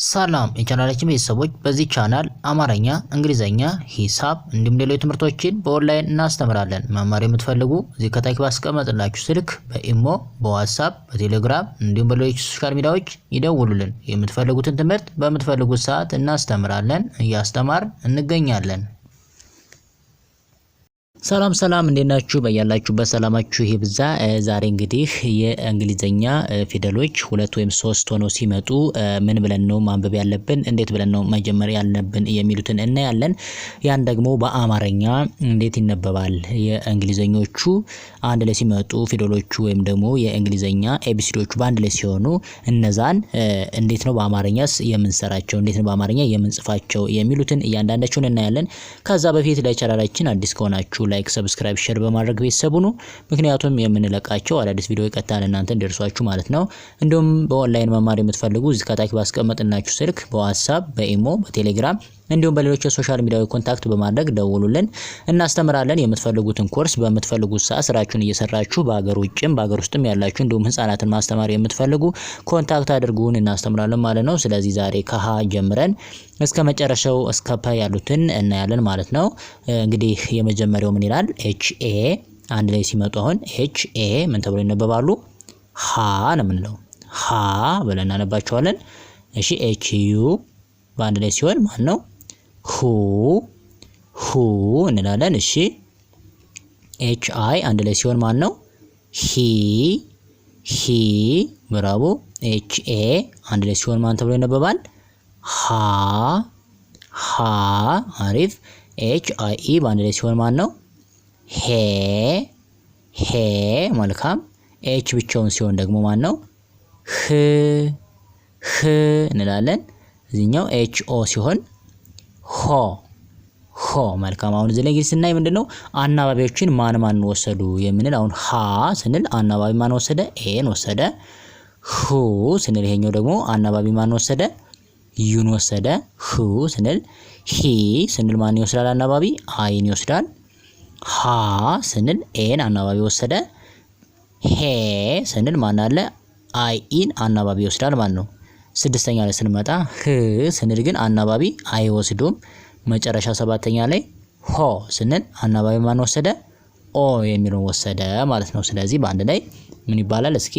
ሰላም የቻናላችን ቤተሰቦች በዚህ ቻናል አማርኛ፣ እንግሊዘኛ፣ ሂሳብ እንዲሁም ሌሎች ትምህርቶችን በኦንላይን እናስተምራለን። መማር የምትፈልጉ እዚህ ከታች ባስቀመጥላችሁ ስልክ በኢሞ፣ በዋትስአፕ፣ በቴሌግራም እንዲሁም በሌሎች ሶሻል ሚዲያዎች ይደውሉልን። የምትፈልጉትን ትምህርት በምትፈልጉት ሰዓት እናስተምራለን፣ እያስተማርን እንገኛለን። ሰላም እንዴት ናችሁ? በያላችሁበት ሰላማችሁ ይብዛ። ዛሬ እንግዲህ የእንግሊዘኛ ፊደሎች 2 ወይም 3 ሆነው ሲመጡ ምን ብለን ነው ማንበብ ያለብን፣ እንዴት ብለን ነው መጀመር ያለብን የሚሉትን እናያለን። ያን ደግሞ በአማርኛ እንዴት ይነበባል፣ የእንግሊዘኞቹ አንድ ላይ ሲመጡ ፊደሎቹ ወይም ደግሞ የእንግሊዘኛ ኤቢሲዲዎቹ በአንድ ላይ ሲሆኑ እነዛን እንዴት ነው በአማርኛስ የምንሰራቸው፣ እንዴት ነው በአማርኛ የምንጽፋቸው የሚሉትን እያንዳንዳቸውን እናያለን። ከዛ በፊት ለቻናላችን አዲስ ከሆናችሁ ላይክ፣ ሰብስክራይብ፣ ሼር በማድረግ ቤተሰቡ ነው። ምክንያቱም የምንለቃቸው አዳዲስ ቪዲዮ ቀጥታ ለእናንተ እንዲደርሷችሁ ማለት ነው። እንዲሁም በኦንላይን መማር የምትፈልጉ እዚህ ከታች ባስቀመጥናችሁ ስልክ በዋትስአፕ፣ በኢሞ፣ በቴሌግራም እንዲሁም በሌሎች የሶሻል ሚዲያ ኮንታክት በማድረግ ደውሉልን፣ እናስተምራለን። የምትፈልጉትን ኮርስ በምትፈልጉት ሰዓት ስራችሁን እየሰራችሁ በአገር ውጭም በአገር ውስጥም ያላችሁ እንዲሁም ህፃናትን ማስተማር የምትፈልጉ ኮንታክት አድርጉን፣ እናስተምራለን ማለት ነው። ስለዚህ ዛሬ ከሀ ጀምረን እስከ መጨረሻው እስከ ፐ ያሉትን እናያለን ማለት ነው። እንግዲህ የመጀመሪያው ምን ይላል? ኤች ኤ አንድ ላይ ሲመጡ አሁን ኤች ኤ ምን ተብሎ ይነበባሉ? ሀ ነው የምንለው። ሀ ብለን እናነባቸዋለን። እሺ ኤች ዩ በአንድ ላይ ሲሆን ማን ነው? ሁ እንላለን። እሺ ኤች አይ አንድ ላይ ሲሆን ማን ነው? ሂ ብራቮ። ኤች ኤ አንድ ላይ ሲሆን ማን ተብሎ ይነበባል? ሃ አሪፍ። ኤች አይ ኢ በአንድ ላይ ሲሆን ማን ነው? ሄ መልካም። ኤች ብቻውን ሲሆን ደግሞ ማን ነው? ህ እንላለን። እዚህኛው ኤች ኦ ሲሆን ሆ መልካም። አሁን እዚህ ላይ እንግዲህ ስናይ ምንድነው አናባቢዎችን ማን ወሰዱ የምንል። አሁን ሀ ስንል አናባቢ ማን ወሰደ? ኤን ወሰደ። ሁ ስንል ይሄኛው ደግሞ አናባቢ ማን ወሰደ? ዩን ወሰደ። ሁ ስንል ሂ ስንል ማን ይወስዳል? አናባቢ አይን ይወስዳል። ሃ ስንል ኤን አናባቢ ወሰደ። ሄ ስንል ማን አለ? አይን አናባቢ ይወስዳል ማለት ነው። ስድስተኛ ላይ ስንመጣ ህ ስንል ግን አናባቢ አይወስዱም። መጨረሻ ሰባተኛ ላይ ሆ ስንል አናባቢ ማን ወሰደ? ኦ የሚለውን ወሰደ ማለት ነው። ስለዚህ በአንድ ላይ ምን ይባላል? እስኪ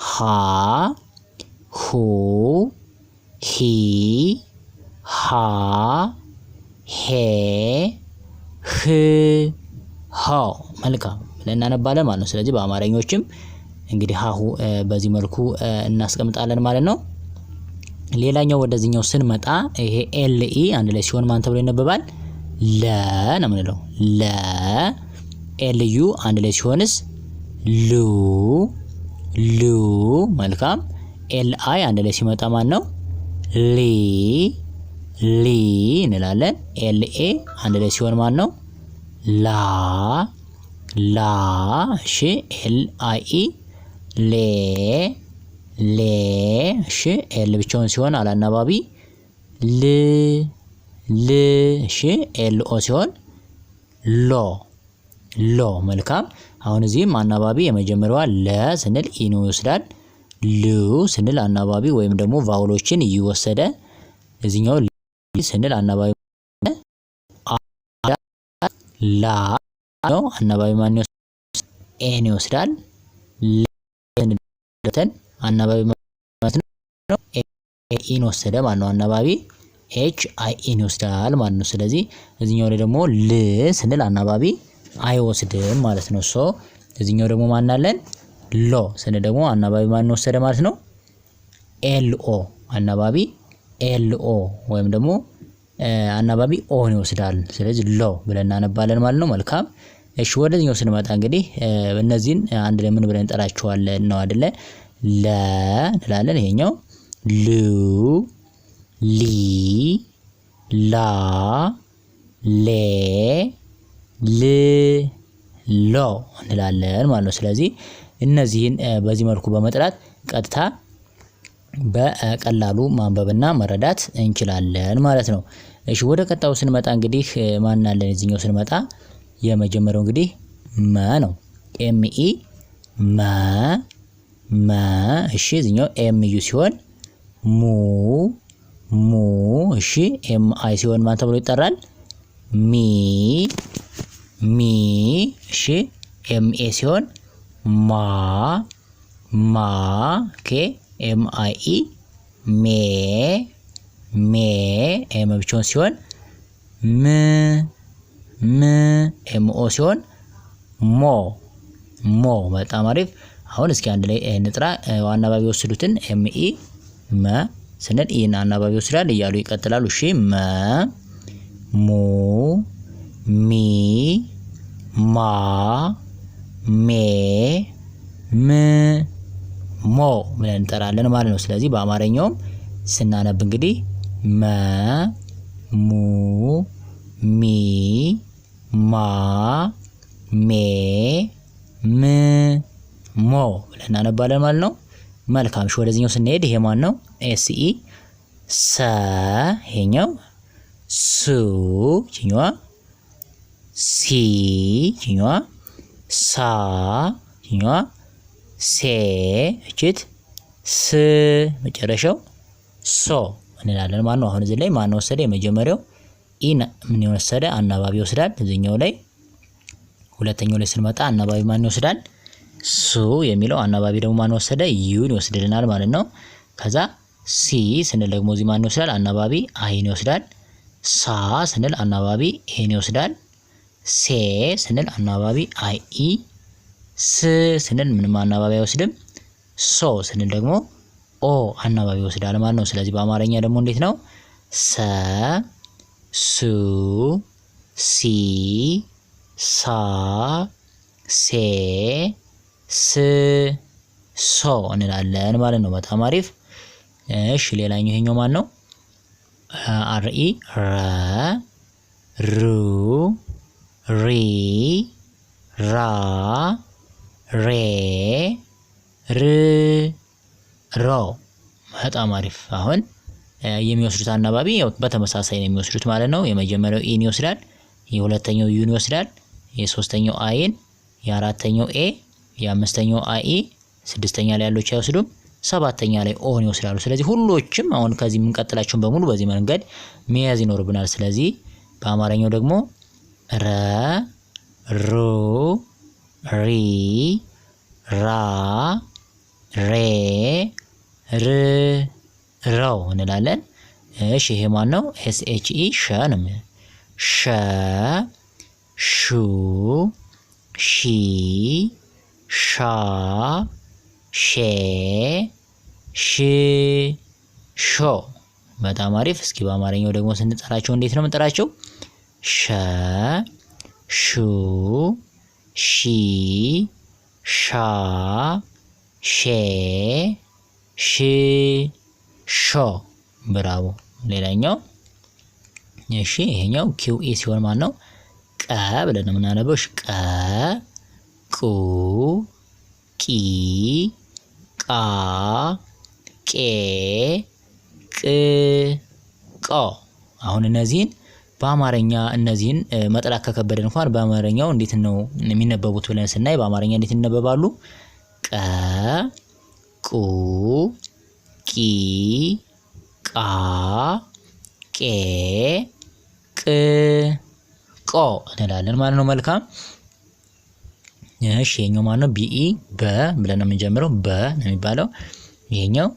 ሃ ሁ ሂ ሃ ሄ ህ ሃ መልካም ብለን እናነባለን ማለት ነው። ስለዚህ በአማርኞችም እንግዲህ ሀሁ በዚህ መልኩ እናስቀምጣለን ማለት ነው። ሌላኛው ወደዚህኛው ስንመጣ ይሄ ኤል ኢ አንድ ላይ ሲሆን ማን ተብሎ ይነበባል? ለ ነው የምንለው። ለ ኤል ዩ አንድ ላይ ሲሆንስ ሉ መልካም። ኤል አይ አንድ ላይ ሲመጣ ማን ነው? ሊ እንላለን። ኤል ኤ አንድ ላይ ሲሆን ማን ነው? ላ እሺ። ኤል አይ ኢ ሌ እሺ። ኤል ብቻውን ሲሆን አላናባቢ ል እሺ። ኤል ኦ ሲሆን ሎ መልካም። አሁን እዚህም አናባቢ የመጀመሪያዋ ለ ስንል ኢን ይወስዳል። ሉ ስንል አናባቢ ወይም ደግሞ ቫውሎችን እየወሰደ እዚህኛው ስንል አናባቢ ላ ነው። አናባቢ ማን ይወስዳል? ኤን ይወስዳል። ለተን አናባቢ ማለት ነው ኢን ወሰደ ማለት ነው። አናባቢ ኤች አይ ኢን ይወስዳል ማለት ነው። ስለዚህ እዚህኛው ላይ ደግሞ ል ስንል አናባቢ አይወስድም ማለት ነው። ሶ እዚህኛው ደግሞ ማን አለን? ሎ ስንል ደግሞ አናባቢ ማን ወሰደ ማለት ነው? ኤልኦ አናባቢ ኤልኦ ወይም ደግሞ አናባቢ ኦን ይወስዳል። ስለዚህ ሎ ብለን እናነባለን ማለት ነው። መልካም እሺ። ወደዚህኛው ስንመጣ እንግዲህ እነዚህን አንድ ላይ ምን ብለን እንጠራቸዋለን ነው አይደለ? ለ እንላለን። ይሄኛው ሉ ሊ ላ ሌ ል ሎ እንላለን ማለት ነው። ስለዚህ እነዚህን በዚህ መልኩ በመጥራት ቀጥታ በቀላሉ ማንበብና መረዳት እንችላለን ማለት ነው። እሺ ወደ ቀጣዩ ስንመጣ እንግዲህ ማን አለን? እዚህኛው ስንመጣ የመጀመሪያው እንግዲህ መ ነው። ኤም ኢ መ እሺ። እዚህኛው ኤም ዩ ሲሆን እሺ ኤም አይ ሲሆን ማን ተብሎ ይጠራል? ሚ ሚ። እሺ ኤም ኤ ሲሆን ማ ማ። ኦኬ ኤም አይ ኢ ሜ ሜ። ኤም ብቻውን ሲሆን ም ም። ኤም ኦ ሲሆን ሞ ሞ። በጣም አሪፍ። አሁን እስኪ አንድ ላይ እንጥራ። አናባቢ ወስዱትን ኤም ኢ መ ስንል ኢን አናባቢ ወስዳል እያሉ ይቀጥላሉ። እሺ መ ሙ ሚ ማ ሜ ም ሞ ብለን እንጠራለን ማለት ነው። ስለዚህ በአማርኛውም ስናነብ እንግዲህ መ ሙ ሚ ማ ሜ ም ሞ ብለን እናነባለን ማለት ነው። መልካም። እሺ ወደዚህኛው ስንሄድ ይሄ ማን ነው? ኤስ ኢ ሰ። ይሄኛው ሱ። ይሄኛው ሲ። ይሄኛው ሳ። ይሄኛው ሴ። እቺት ስ። መጨረሻው ሶ እንላለን ማለት ነው። አሁን እዚህ ላይ ማን ወሰደ? የመጀመሪያው ኢ ምን ወሰደ? አናባቢ ይወስዳል። እዚህኛው ላይ ሁለተኛው ላይ ስንመጣ አናባቢ ማን ይወስዳል? ሱ የሚለው አናባቢ ደግሞ ማን ወሰደ? ዩን ይወስድልናል ማለት ነው። ከዛ ሲ ስንል ደግሞ እዚህ ማን ይወስዳል? አናባቢ አይን ይወስዳል። ሳ ስንል አናባቢ ኤን ይወስዳል። ሴ ስንል አናባቢ አይ ኢ። ስ ስንል ምንም አናባቢ አይወስድም። ሶ ስንል ደግሞ ኦ አናባቢ ይወስዳል ማለት ነው። ስለዚህ በአማርኛ ደግሞ እንዴት ነው? ሰ ሱ ሲ ሳ ሴ ስ ሶ እንላለን ማለት ነው። በጣም አሪፍ። እሺ ሌላኛው ይሄኛው ማን ነው? አር ኢ ረ ሩ ሪ ራ ሬ ር ሮ። በጣም አሪፍ። አሁን የሚወስዱት አናባቢ ያው በተመሳሳይ ነው የሚወስዱት ማለት ነው። የመጀመሪያው ኢን ይወስዳል፣ የሁለተኛው ዩን ይወስዳል፣ የሶስተኛው አይን፣ የአራተኛው ኤ፣ የአምስተኛው አይ ኢ፣ ስድስተኛ ላይ ያሉት አይወስዱም፣ ሰባተኛ ላይ ኦን ይወስዳሉ። ስለዚህ ሁሎችም አሁን ከዚህ የምንቀጥላቸውን በሙሉ በዚህ መንገድ መያዝ ይኖርብናል። ስለዚህ በአማርኛው ደግሞ ረ ሩ ሪ ራ ሬ ር ሮ እንላለን። እሺ ይሄ ማን ነው? ኤስ ኤች ኢ ሸ ነው። ሸ ሹ ሺ ሻ ሼ ሽ ሾ። በጣም አሪፍ። እስኪ በአማርኛው ደግሞ ስንጠራቸው እንዴት ነው የምንጠራቸው? ሸ ሹ ሺ ሻ ሼ ሽ ሾ። ብራቮ። ሌላኛው እሺ ይሄኛው ኪው ኢ ሲሆን ማን ነው? ቀ ብለን ነው የምናነበው። ቀ ቁ ቂ ቃ ቄ ቅ ቆ። አሁን እነዚህን በአማርኛ እነዚህን መጥራት ከከበደን እንኳን በአማርኛው እንዴት ነው የሚነበቡት ብለን ስናይ በአማርኛ እንዴት ይነበባሉ? ቀ ቁ ቂ ቃ ቄ ቅ ቆ እንላለን ማለት ነው። መልካም። እሺ ይሄኛው ማለት ነው? ቢኢ በ ብለን ነው የምንጀምረው። በ ነው የሚባለው። ይሄኛው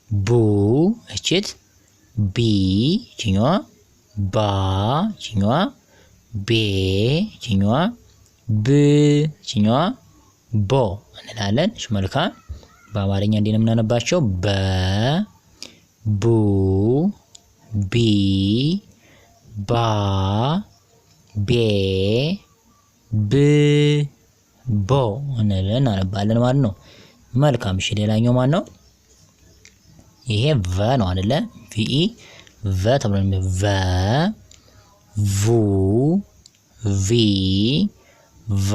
ቡ እቺት ቢ ይሄኛው ባ ይሄኛው ቤ ይሄኛው ብ ይሄኛው ቦ እንላለን። እሺ መልካም። በአማርኛ እንዴት ነው የምናነባቸው? በ ቡ ቢ ባ ቤ ብ ቦ እንላለን እናነባለን ማለት ነው። መልካም። እሺ ሌላኛው ማን ነው? ይሄ ቨ ነው አይደለ? ቪኢ ቨ ተብሎ ቨ ቡ ቪ ቫ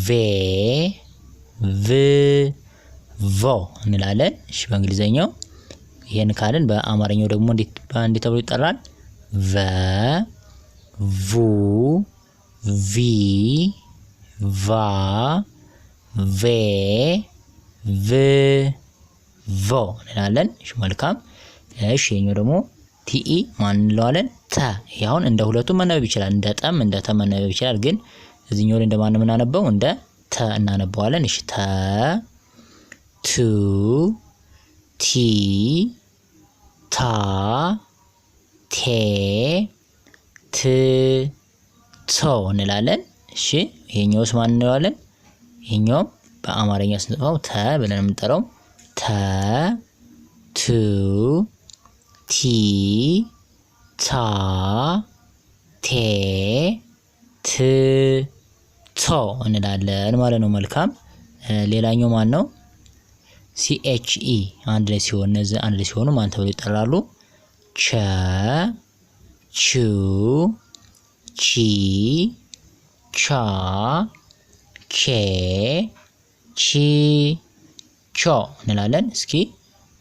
ቬ ቭ ቮ እንላለን። እሺ በእንግሊዘኛው ይሄን ካልን በአማርኛው ደግሞ እንዴት ተብሎ ይጠራል? ቨ ቡ ቪ ቫ ቬ ቭ ቮ እንላለን። እሺ መልካም። እሺ ይሄኛው ደግሞ ቲኢ ማን እንለዋለን? ተ። ይሄውን እንደ ሁለቱም መነበብ ይችላል። እንደ ጠም እንደ ተ መነበብ ይችላል። ግን እዚህኛው ላይ እንደማን የምናነበው? እንደ ተ እናነበዋለን። እሺ ተ ቱ ቲ ታ ቴ ት ቶ እንላለን። እሺ ይሄኛውስ ማን እንለዋለን? ይሄኛው በአማርኛ ስንጽፈው ተ ብለን የምንጠራው ተ ቱ ቲ ታ ቴ ት ቶ እንላለን ማለት ነው። መልካም። ሌላኛው ማን ነው? ሲኤችኢ አንድ ላይ ሲሆን እነዚህ አንድ ላይ ሲሆኑ ማን ተብለው ይጠራሉ? ቸ ቹ ቺ ቻ ቼ ቺ ቾ እንላለን። እስኪ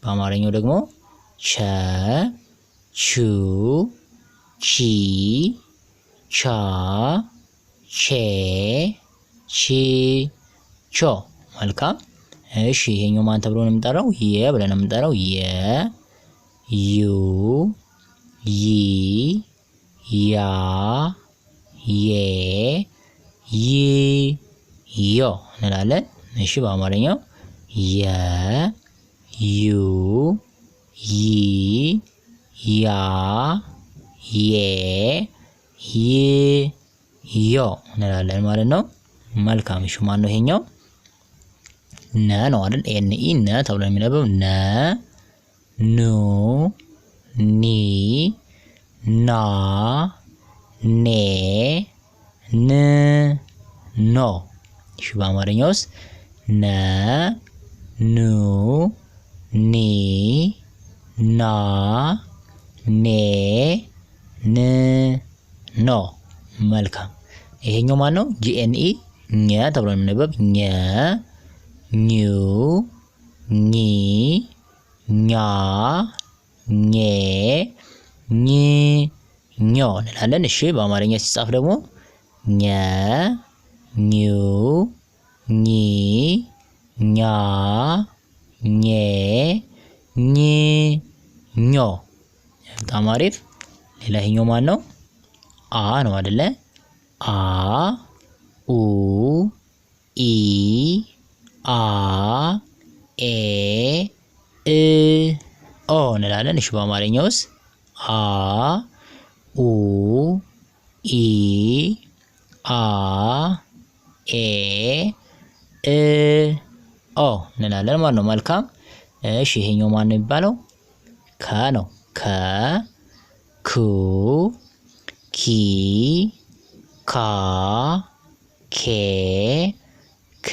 በአማርኛው ደግሞ ቸ ቹ ቺ ቻ ቼ ቺ ቾ። መልካም። እሺ ይሄኛው ማን ተብሎ ነው የምንጠራው? የ ብለን ነው የምንጠራው። የ ዩ ይ ያ የ ይ ዮ እንላለን። እሺ በአማርኛው የ ዩ ይ ያ የ ይ ዮ እንላለን ማለት ነው። መልካም። እሺ ማን ነው ይሄኛው? ነ ነው አይደል? ኤን ኢ ነ ተብሎ የሚነበብ ነ ኑ ኒ ና ኔ ን ኖ። እሺ በአማርኛውስ ነ ኑ ኒ ና ኔ ን ኖ። መልካም። ይሄኛው ማን ነው? ጂኤንኢ ኘ ተብሎ የሚነበብ ኘ ኙ ኚ ኛ ኘ ኝ ኞ እንላለን። እሺ በአማርኛ ሲጻፍ ደግሞ ኘ ኙ ኚ ኛ ኘ ኝ ኞ። በጣም አሪፍ። ሌላ ይሄኛው ማን ነው? አ ነው አይደለ? አ ኡ ኢ አ ኤ እ ኦ እንላለን። እሺ በአማርኛውስ አ ኡ ኢ አ ኤ እ ኦ እንላለን ማለት ነው። መልካም። እሺ ይሄኛው ማን ነው የሚባለው? ከ ነው። ከ ኩ ኪ ካ ኬ ክ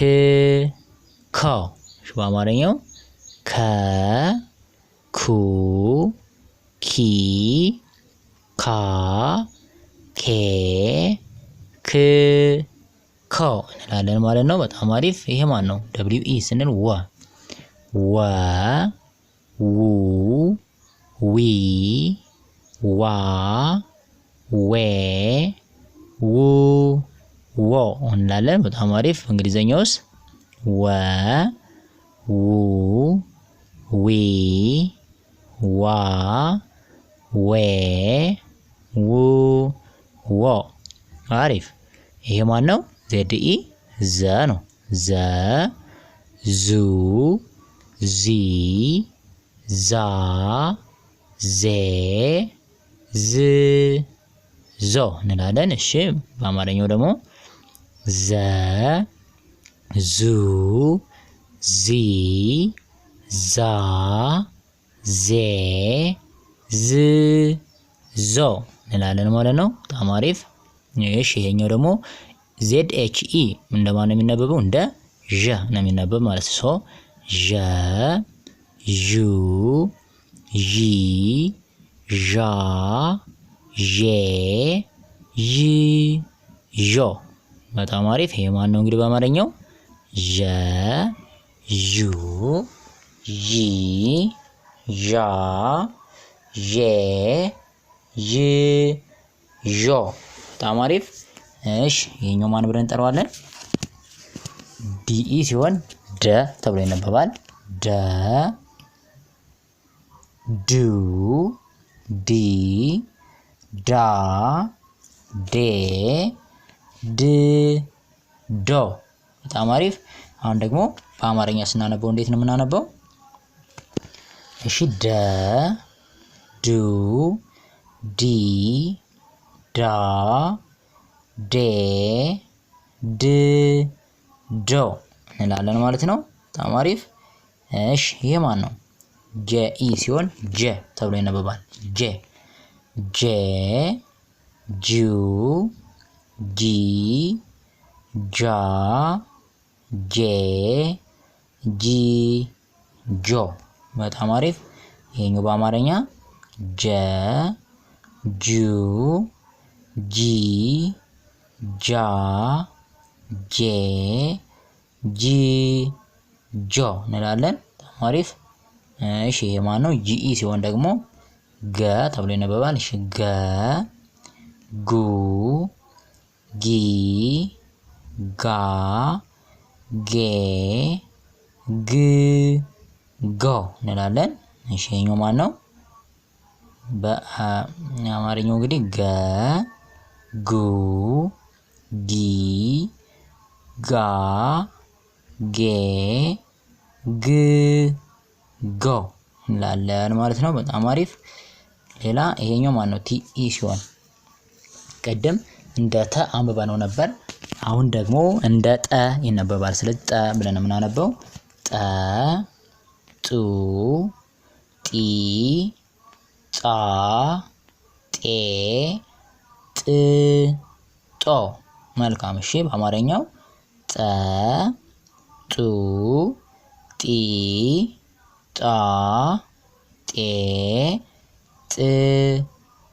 ኮ። እሺ በአማርኛው ከ ኩ ኪ ካ ኬ ክ ኮ እንላለን ማለት ነው። በጣም አሪፍ። ይሄ ማን ነው? ደብሊው ኢ ስንል ወ ወ ው ዊ ዋ ዌ ው ዎ እንላለን። በጣም አሪፍ። እንግሊዘኛውስ ወ ው ዊ ዋ ዌ ው ዎ። አሪፍ። ይሄ ማን ነው? ዜድ ኢ ዘ ነው። ዘ ዙ ዚ ዛ ዜ ዝ ዞ እንላለን። እሺ በአማርኛው ደግሞ ዘ ዙ ዚ ዛ ዜ ዝ ዞ እንላለን ማለት ነው። በጣም አሪፍ። እሺ ይሄኛው ደግሞ ዜድ ኤች ኢ እንደማን ነው የሚነበበው? እንደ ዠ ነው የሚነበብ ማለት ነው። ዠ ዡ ዢ ዣ ዤ ዥ ዦ። በጣም አሪፍ። ይሄ ማን ነው እንግዲህ በአማርኛው? ዠ ዡ ዢ ዣ ዤ ዥ ዦ። በጣም አሪፍ። እሺ ይሄኛው ማን ብለን እንጠራዋለን? ዲኢ ሲሆን ደ ተብሎ ይነበባል። ደ ዱ ዲ ዳ ዴ ድ ዶ። በጣም አሪፍ። አሁን ደግሞ በአማርኛ ስናነበው እንዴት ነው የምናነበው? እሺ ደ ዱ ዲ ዳ ዴ ድ ዶ እንላለን ማለት ነው። በጣም አሪፍ። እሺ ይሄ ማን ነው? ጀኢ ሲሆን ጀ ተብሎ ይነበባል። ጀ ጄ ጁ ጂ ጃ ጄ ጂ ጆ። በጣም አሪፍ። ይሄኛው በአማርኛ ጀ ጁ ጂ ጃ ጄ ጂ ጆ እንላለን። በጣም አሪፍ። እሺ ይሄ ማን ነው? ጂኢ ሲሆን ደግሞ ገ ተብሎ ይነበባል። እሺ ገ ጉ ጊ ጋ ጌ ግ ጎ እንላለን። እሺ ይሄኛው ማን ነው? በአማርኛው እንግዲህ ገ ጉ ጊ ጋ ጌ ግ ጎ እንላለን ማለት ነው። በጣም አሪፍ። ሌላ ይሄኛው ማን ነው? ቲኢ ሲሆን ቀደም እንደ ተ አንብበነው ነበር። አሁን ደግሞ እንደ ጠ ይነበባል። ስለዚህ ጠ ብለን የምናነበው ጠ ጡ ጢ ጣ ጤ ጥ ጦ። መልካም። እሺ በአማርኛው ጠ ጡ ጢ ጣ ጤ ጥ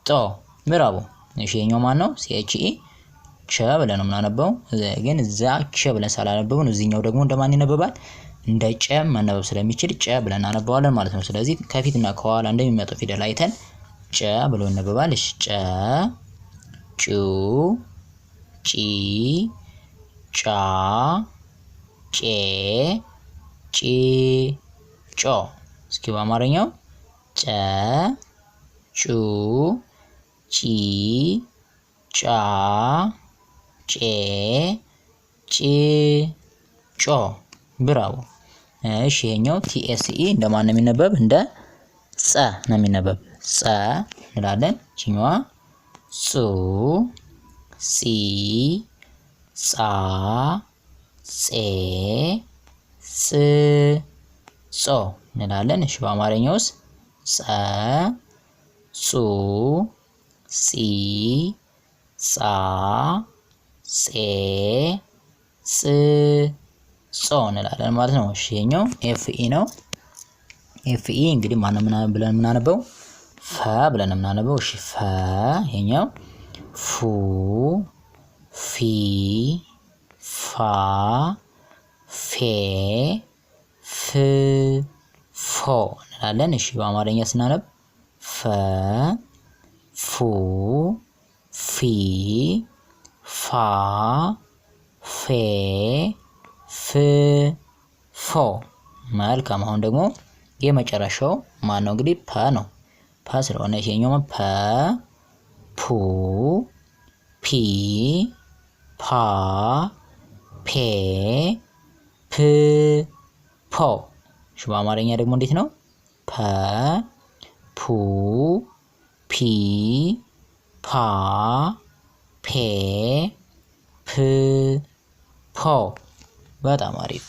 ጦ። ብራቮ። እሺ ይሄኛው ማን ነው? ሲኤችኢ ቸ ብለን ነው የምናነበው። ግን እዛ ቸ ብለን ሳላነበብን እዚህኛው ደግሞ እንደማን ይነበባል? እንደ ጨ መነበብ ስለሚችል ጨ ብለን እናነበዋለን ማለት ነው። ስለዚህ ከፊትና ከኋላ እንደሚመጣው ፊደል አይተን ጨ ብሎ ይነበባል። እሺ ጨ ጩ ጪ ጫ ጬ ጪ ጮ። እስኪ በአማርኛው ጨ ጩ ጪ ጫ ጬ ጪ ጮ። ብራቮ። እሺ ይሄኛው ቲኤስኢ እንደማን ነው የሚነበብ? እንደ ጸ ነው የሚነበብ። ጸ እንላለን። ቺኛዋ ጹ ጺ ጻ ጼ ጽ ጾ እንላለን። እሺ በአማርኛውስ ጸ ጹ ጺ ጻ ጼ ጽ ጾ እንላለን ማለት ነው። እሺ ይሄኛው ኤፍኢ ነው። ኤፍኢ እንግዲህ ማነው ብለን የምናነበው? ፈ ብለን የምናነበው። እሺ ፈ ይሄኛው ፉ ፊ ፋ ፌ ፍ ፎ እንላለን። እሺ በአማርኛ ስናነብ ፈ ፉ ፊ ፋ ፌ ፍ ፎ። መልካም። አሁን ደግሞ የመጨረሻው ማን ነው? እንግዲህ ፐ ነው። ፐ ስለሆነ ይሄኛው ፐ ፑ ፒ ፓ ፔ ፕ ፖ። እሺ በአማርኛ ደግሞ እንዴት ነው? ፐ ፑ ፒ ፓ ፔ ፕ ፖ። በጣም አሪፍ።